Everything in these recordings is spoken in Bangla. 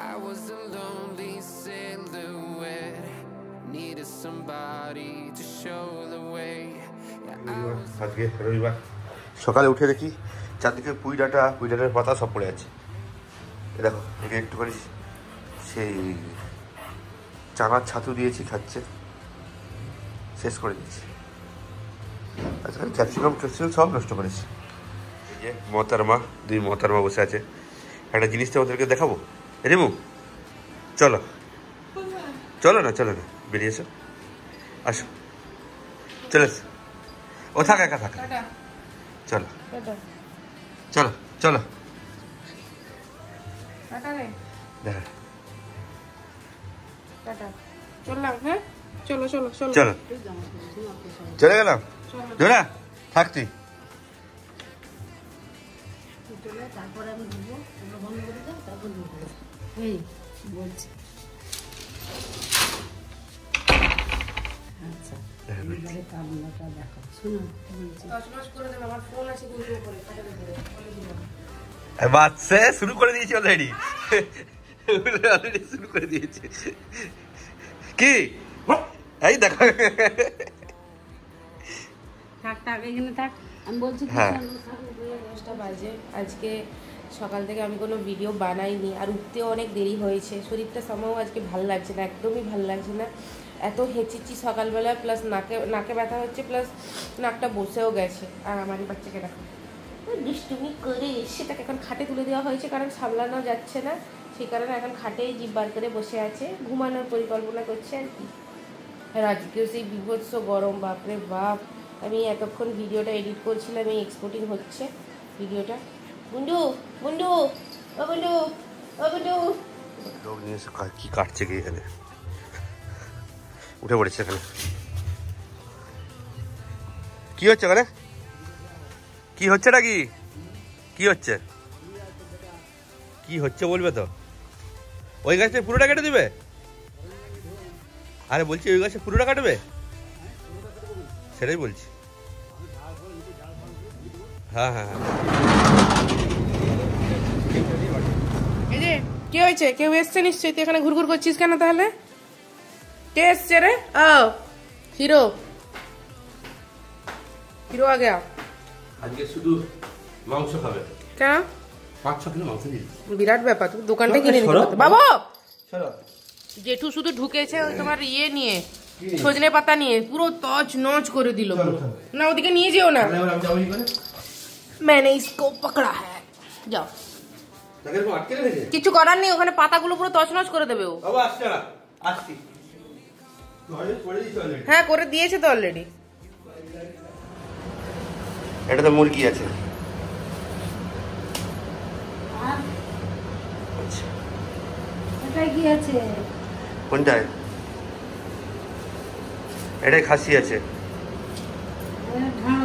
I was a lonely silhouette, needed somebody to show the way. আজকে রবিবার সকালে উঠে দেখি চারদিকে পুঁই ডাঁটার পাতা সব পড়ে আছে। দেখো একে একটুখানি সেই চানার ছাতু দিয়েছি, খাচ্ছে, শেষ করে দিয়েছি। আচ্ছা ক্যাপসিকাম সব নষ্ট করেছি। এই যে দুই মহতারমা বসে আছে। একটা জিনিসটা ওদেরকে দেখাবো। রিমু চলো না বেরিয়ে এসো, আসো, চলে এসো। ও থাক, একা থাক, চলো দেখা, চলে গেলাম। ধরা থাক তুই। বাচ্চা শুরু করে দিয়েছি অলরেডি, শুরু করে দিয়েছে। কি এই দেখো, আমি বলছি বাজে। আজকে সকাল থেকে আমি কোনো ভিডিও বানাইনি, আর উঠতেও অনেক দেরি হয়েছে। শরীরটা সময়ও আজকে ভালো লাগছে না, একদমই ভালো লাগছে না। এত হেঁচেছি সকালবেলা, প্লাস নাকে ব্যথা হচ্ছে, প্লাস নাকটা বসেও গেছে। আর আমারই বাচ্চাকে দেখো দুষ্টুমি করে সেটাকে এখন খাটে তুলে দেওয়া হয়েছে, কারণ সামলানো যাচ্ছে না। সেই কারণে এখন খাটেই জিভ বার করে বসে আছে, ঘুমানোর পরিকল্পনা করছে আর কি। আর আজকেও সেই বিভৎস গরম, বাপরে বাপ। আমি এতক্ষণ ভিডিওটা এডিট করছিলাম, এই এক্সপোর্টিং হচ্ছে ভিডিওটা। বুন্ডু কি কাটছে কি এখানে, উঠে পড়েছে এখানে। কি হচ্ছে ওখানে, কি হচ্ছে নাকি, কি হচ্ছে বলবে তো। ওই গাছটা পুরোটা কেটে দিবে? আরে বলছি ওই গাছে পুরোটা কাটবে, সেটাই বলছি। হ্যাঁ। এই যে কে হয়েছে, কেউ এসছে নিশ্চয়ই। তুই এখানে ঘুরঘুর করছিস কেন তাহলে? কে এসছে রে? হিরো আ গয়া। আজকে শুধু মাংস খাবে কেন? 5-6 কিলো মাংস দিই। বিরাট ব্যাপার, তুমি দোকানটা কিনে নিতে পারতে। বাবা জেঠু শুধু ঢুকেছে ওই তোমার ইয়ে নিয়ে, সজনে পাতা নিয়ে, পুরো তছ নচ করে দিল। না ওদিকে নিয়ে যেও না, मैंने इसको पकड़ा है, যাও। কিছু করার নেই, ওখানে পাতাগুলো পুরো তছনছ করে দেবে ও। হ্যাঁ করে দিয়েছে তো অলরেডি। এটা তো মুরগি আছে। কি আছে কোনটায়? এটাই খাসি আছে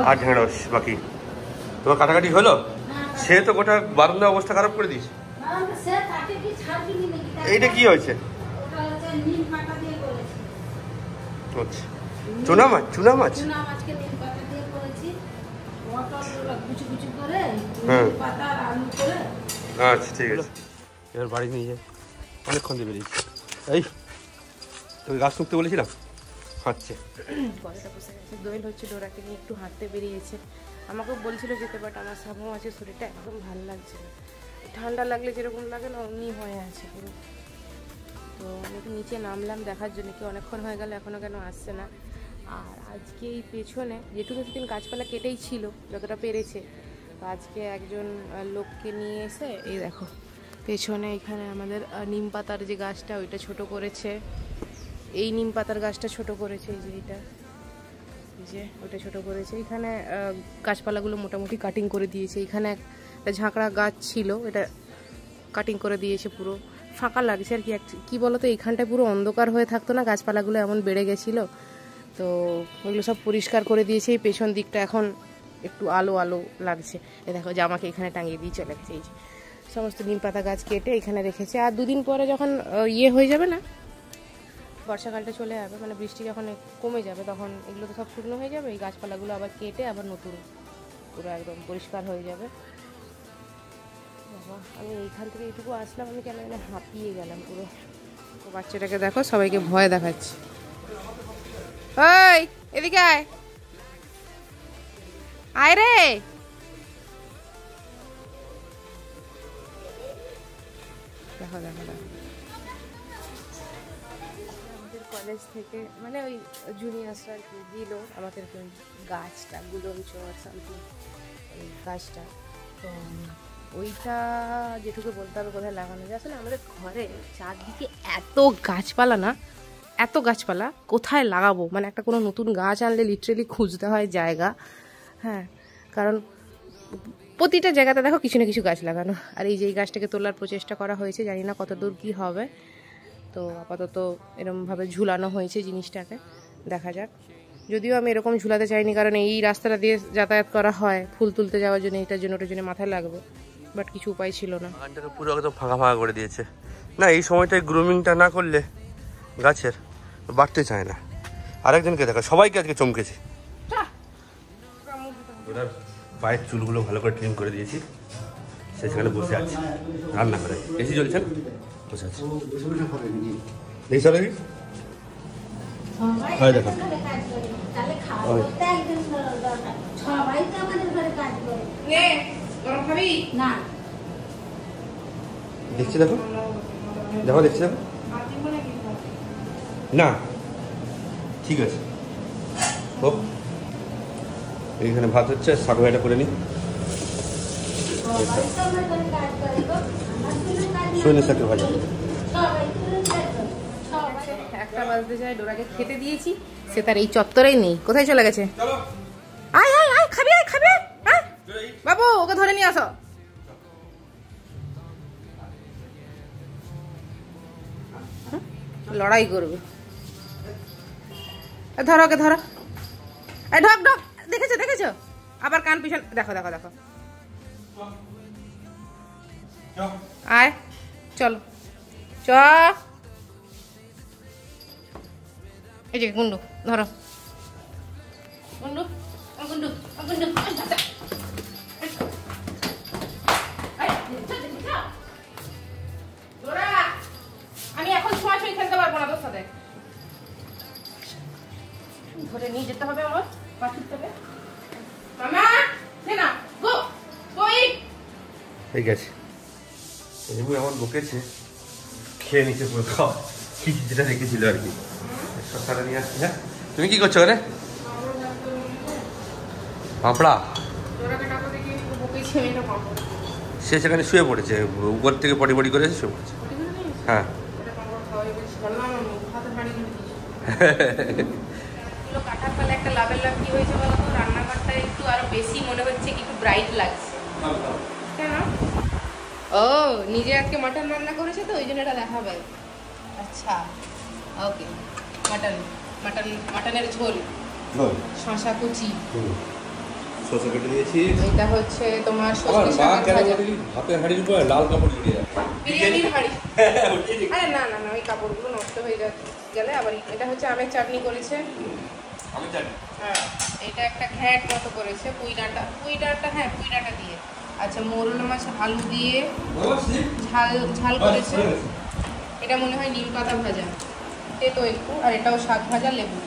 আর ঢেঁড়স বাকি। তোমার কাটাকাটি হলো? সে তো গোটা বারান্দা অবস্থা খারাপ করে দিস। এইটা কি হয়েছে? চুনা মাছ। আচ্ছা ঠিক আছে, এবার বাড়ি নিয়ে যাই। অনেকক্ষণ দিয়ে বেরিয়েছি। এই তুমি গাছ তুলতে বলেছিলাম, হাঁটছে। দোয়েল হচ্ছে, ডোরাকে নিয়ে একটু হাঁটতে বেরিয়েছে। আমাকেও বলছিল যেতে, বাট আমার সামনেও আছে, শরীরটা একদম ভালো লাগছে না। ঠান্ডা লাগলে যেরকম লাগে না অমনি হয়ে আছে পুরো। তো আমি একটু নিচে নামলাম দেখার জন্য, কি অনেকক্ষণ হয়ে গেল এখনও কেন আসছে না। আর আজকে এই পেছনে যেটুকু সেদিন গাছপালা কেটেই ছিল যতটা পেরেছে, তো আজকে একজন লোককে নিয়ে এসে এই দেখো পেছনে এখানে আমাদের নিম পাতার যে গাছটা ওইটা ছোট করেছে। এই নিম পাতার গাছটা ছোট করেছে, এই যে এইটা, এই যে ওটা ছোট করেছে। এখানে গাছপালাগুলো মোটামুটি কাটিং করে দিয়েছে। এখানে একটা ঝাঁকড়া গাছ ছিল, এটা কাটিং করে দিয়েছে, পুরো ফাঁকা লাগছে আর কি। কী বলো তো, এইখানটায় পুরো অন্ধকার হয়ে থাকতো না, গাছপালাগুলো এমন বেড়ে গেছিলো, তো ওইগুলো সব পরিষ্কার করে দিয়েছে। এই পেছন দিকটা এখন একটু আলো লাগছে। এ দেখো জামাকে এখানে টাঙিয়ে দিয়ে চলে গেছে। এই যে সমস্ত নিম পাতা গাছ কেটে এখানে রেখেছে। আর দুদিন পরে যখন ইয়ে হয়ে যাবে না, বর্ষাকালটা চলে যাবে, মানে বৃষ্টি যখন কমে যাবে, তখন এগুলো তো সব শুকনো হয়ে যাবে। এই গাছপালাগুলো আবার কেটে আবার নতুন পুরো একদম পরিষ্কার হয়ে যাবে। বাবা, আমি এইখান থেকে এইটুকু আসলাম, আমি কেন এনে হাঁপিয়ে গেলাম পুরো। তো বাচ্চাটাকে দেখো, সবাইকে ভয় দেখাচ্ছে। ওই এদিকে আয়, আয় রে। দেখো দেখো দেখো, আমাদের কলেজ থেকে মানে ওই জুনিয়ার্সরা আর কি দিল আমাদেরকে ওই গাছটা, গুলঞ্চ সামথিং, ওই গাছটা। তো ওইটা যেটুকু বলতে হবে কোথায় লাগানো যায়। আসলে আমাদের ঘরে চারদিকে এত গাছপালা না, এত গাছপালা, কোথায় লাগাবো? মানে একটা কোনো নতুন গাছ আনলে লিটারেলি খুঁজতে হয় জায়গা। হ্যাঁ, কারণ প্রতিটা জায়গাতে দেখো কিছু না কিছু গাছ লাগানো। আর এই যে এই গাছটাকে তোলার প্রচেষ্টা করা হয়েছে, জানি না কত দূর কী হবে। তো আপাতত এরকমভাবে ঝুলানো হয়েছে জিনিসটাকে, দেখা যাক। যদিও আমি এরকম ঝুলাতে চাইনি, কারণ এই রাস্তাটা দিয়ে যাতায়াত করা হয় ফুল তুলতে যাওয়ার জন্য, এটার জন্য ওটার জন্য মাথায় লাগবে, বাট কিছু উপায় ছিল না। বাগানটাকে পুরো একদম ফাঁকা ফাঁকা করে দিয়েছে। না, এই সময়টায় গ্রুমিংটা না করলে গাছের বাড়তে চায় না। আরেকজনকে দেখা, সবাইকে আজকে চমকেছে। ওনার পায়ের চুলগুলো ভালো করে ট্রিম করে দিয়েছি, সে সেখানে বসে আছে রান্না করে। এসি চলছেন, বসে আছে। দেখি সব দেখি, হয় দেখো দেখছি, দেখো দেখো দেখছি, দেখো না ঠিক আছে। ও এইখানে ভাত হচ্ছে, শাক ভাইটা করে নিই। সৈন্য শাকের ভাজা। একটা বাজতে যায়, ডোরাকে খেতে দিয়েছি, সে তার এই চত্বরেই নেই, কোথায় চলে গেছে? আয় আয় আয়, খাবি আয়, খাবি আয়, বাবু ওকে ধরে নিয়ে আসো। লড়াই করবে, ধরো ওকে ধরো, ঢক ঢক। দেখেছো দেখেছো, আবার কান পিছন, দেখো দেখো দেখো। আয় চলো, চ। এই যে গুন্ডু, ধরো গুন্ডু, গুন্ডু গুন্ডু। আমি এখন ছোঁয়াছুঁই খেলতে পারবো না তোর সাথে, ধরে নিয়ে যেতে হবে আমার বাছুর থেকে। মামা না, গো গো। ঠিক আছে, এমনি আমার বকেছে, খেয়ে নিচ্ছে পুরো খাওয়া, যেটা রেখেছিল আর কি। শসাটা নিয়ে আসছি। হ্যাঁ, তুমি কি করছো রে? পাঁপড়া, সে সেখানে শুয়ে পড়েছে, উপর থেকে পটি পটি করে শুয়ে পড়েছে। হ্যাঁ কাটার ফলে একটা লাভের লাভ কি হয়েছে বলো তো, রান্নাঘরটা একটু আরো বেশি মনে হচ্ছে কি, একটু ব্রাইট লাগছে। কেন? ও নিজে আজকে মাটন রান্না করেছে তো, ওই জন্য এটা দেখাবে। আচ্ছা ওকে, মাটন মাটন মাটনের ঝোল, শসা কুচি, শসা কেটে দিয়েছি। এটা হচ্ছে তোমার সবজি শাক ভাজা। হাতের হাঁড়ির উপরে লাল কাপড় জড়িয়ে যায়, বিরিয়ানির হাঁড়ি। আরে না না না, ওই কাপড়গুলো নষ্ট হয়ে গেলে আবার। এটা হচ্ছে আমের চাটনি করেছে, আমি জানি। হ্যাঁ, এটা একটা ঘ্যাট মতো করেছে, পুঁই ডাঁটা, হ্যাঁ পুঁই ডাঁটা দিয়ে। আচ্ছা, মোরলা মাছ আলু দিয়ে ঝাল ঝাল করেছে। এটা মনে হয় নিম পাতা ভাজা, তেতো একটু। আর এটাও শাক ভাজা, লেবু।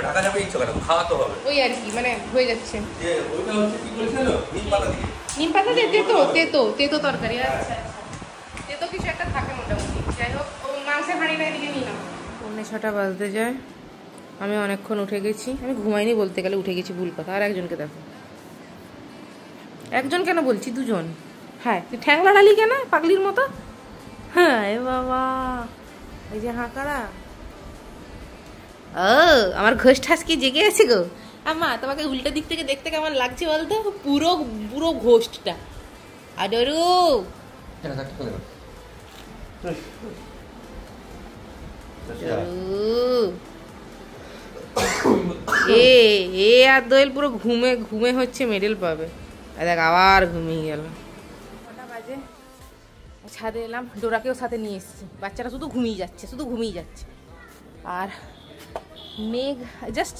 ঢাকা যাবে ইচ্ছা করে, খাওয়া তো হবে ওই আর কি, মানে হয়ে যাচ্ছে। যে ওইটা হচ্ছে কি করেছিল, নিম পাতা দিয়ে। নিম পাতা দিয়ে তেতো তেতো তেতো তরকারি। আচ্ছা তেতো কিছু একটা থাকে মোটামুটি। যাই হোক, ও মাংসের হাঁড়িটা এদিকে নিলাম। 6:45 বাজতে যায়, আমি অনেকক্ষণ উঠে গেছি। আমি ঘুমাইনি বলতে গেলে, উঠে গেছি ভুল কথা। আর একজনকে দেখো, একজন কেন বলছি, দুজন। হ্যাঁ, তুই ঠ্যাং লাড়ালি কেন পাগলির মতো? হ্যাঁ এ বাবা, এই যে হাঁকারা। ও আমার ঘোষ ঠাস কি জেগে আছে গো। আমা তোমাকে উল্টো দিক থেকে দেখতে কেমন লাগছে বলতো? পুরো পুরো ঘোষটা আদরু। এ আর দোয়েল পুরো ঘুমে ঘুমে হচ্ছে মেডেল পাবে। দেখ আবার ঘুমিয়ে গেল। কটা বাজে? ছাদে এলাম, ডোরাকেও সাথে নিয়ে এসেছি। বাচ্চারা শুধু ঘুমিয়ে যাচ্ছে, শুধু ঘুমিয়ে যাচ্ছে। আর মেঘ জাস্ট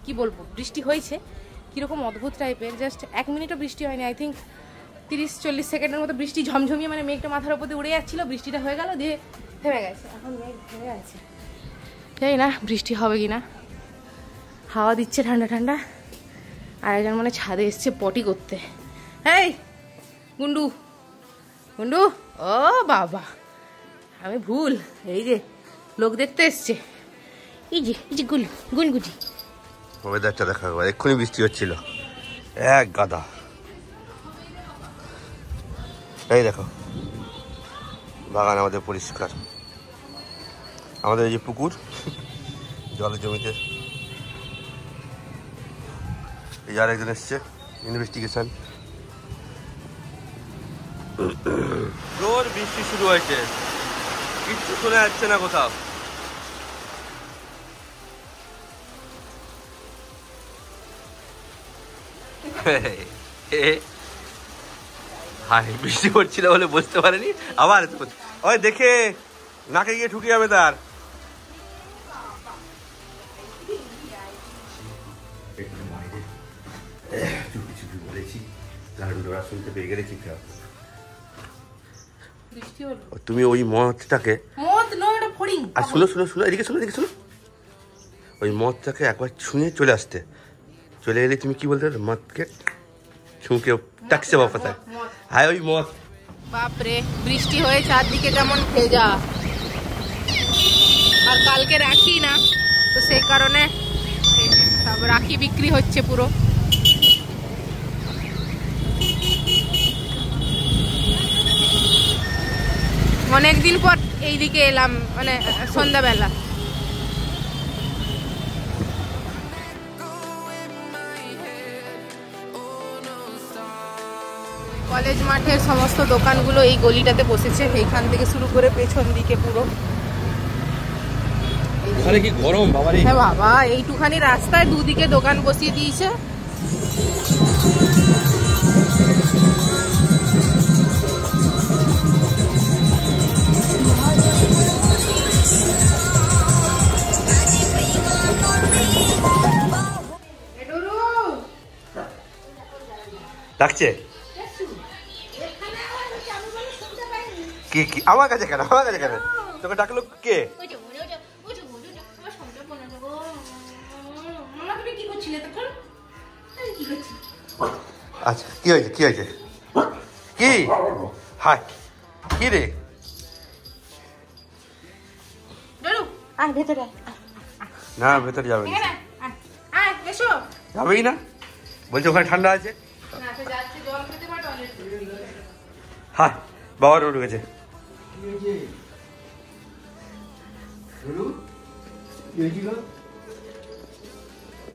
কি বলবো, বৃষ্টি হয়েছে কীরকম অদ্ভুত টাইপের। জাস্ট 1 মিনিটও বৃষ্টি হয়নি। আই থিঙ্ক 30-40 সেকেন্ডের মতো বৃষ্টি ঝমঝমিয়ে মানে মেঘটা মাথার উপর দিয়ে উড়ে যাচ্ছিল, বৃষ্টিটা হয়ে গেল দিয়ে থেমে গেছে। এখন মেঘ থেমে গেছে, জানি না বৃষ্টি হবে কি না। হাওয়া দিচ্ছে ঠান্ডা ঠান্ডা, আর একজন মানে ছাদে এসছে পটি করতে। এই গুন্ডু গুন্ডু, ও বাবা আমি ভুল, এই যে লোক দেখতে এসছে, এই যে গুনগুজি। ওয়েদারটা দেখা গেল, এক্ষুনি বৃষ্টি হচ্ছিল, এক গাদা। এই দেখো বাগান আমাদের পরিষ্কার, আমাদের এই যে পুকুর জলের জমিতে এই আরেকজন এসছে ইনভেস্টিগেশন। জোর বৃষ্টি শুরু হয়েছে, কিচ্ছু শোনা যাচ্ছে না কোথাও। হাই বৃষ্টি পড়ছিল বলে বুঝতে পারেনি, আবার ওই দেখে নাকে গিয়ে ঠুকে যাবে তার। চুপি চুপি বলেছি, শুনতে পেয়ে গেলে কি খারাপ। তুমি ওই মদটাকে, আর শুনো শুনো শুনো এদিকে শুনো, এদিকে শুনো, ওই মদটাকে একবার ছুঁয়ে চলে আসতে, চলে এলে তুমি কি বলতে মদকে ছুঁকে টাকছে বাপাতে। হ্যাঁ ওই মদ। বাপরে বৃষ্টি হয়ে চারদিকে যেমন ভেজা, আর কালকে রাখি না তো সেই কারণে সব রাখি বিক্রি হচ্ছে পুরো। অনেকদিন পর এইদিকে এলাম, মানে সন্ধ্যাবেলা। কলেজ মাঠের সমস্ত দোকানগুলো এই গলিটাতে বসেছে, এইখান থেকে শুরু করে পেছন দিকে পুরো। কি গরম বাবা রে। হ্যাঁ বাবা, এইটুখানি রাস্তায় দুদিকে দোকান বসিয়ে দিয়েছে। ডাকছে কি কি আমার কাছে কেন, আমার কাছে কেন তোকে ডাকলো কে? আচ্ছা কি হয়েছে, কি হয়েছে, কি হাই কি রে? না ভেতরে যাবে না, যাবেই না বলছে, ওখানে ঠান্ডা আছে। হ্যাঁ বাবার ঢুকেছে।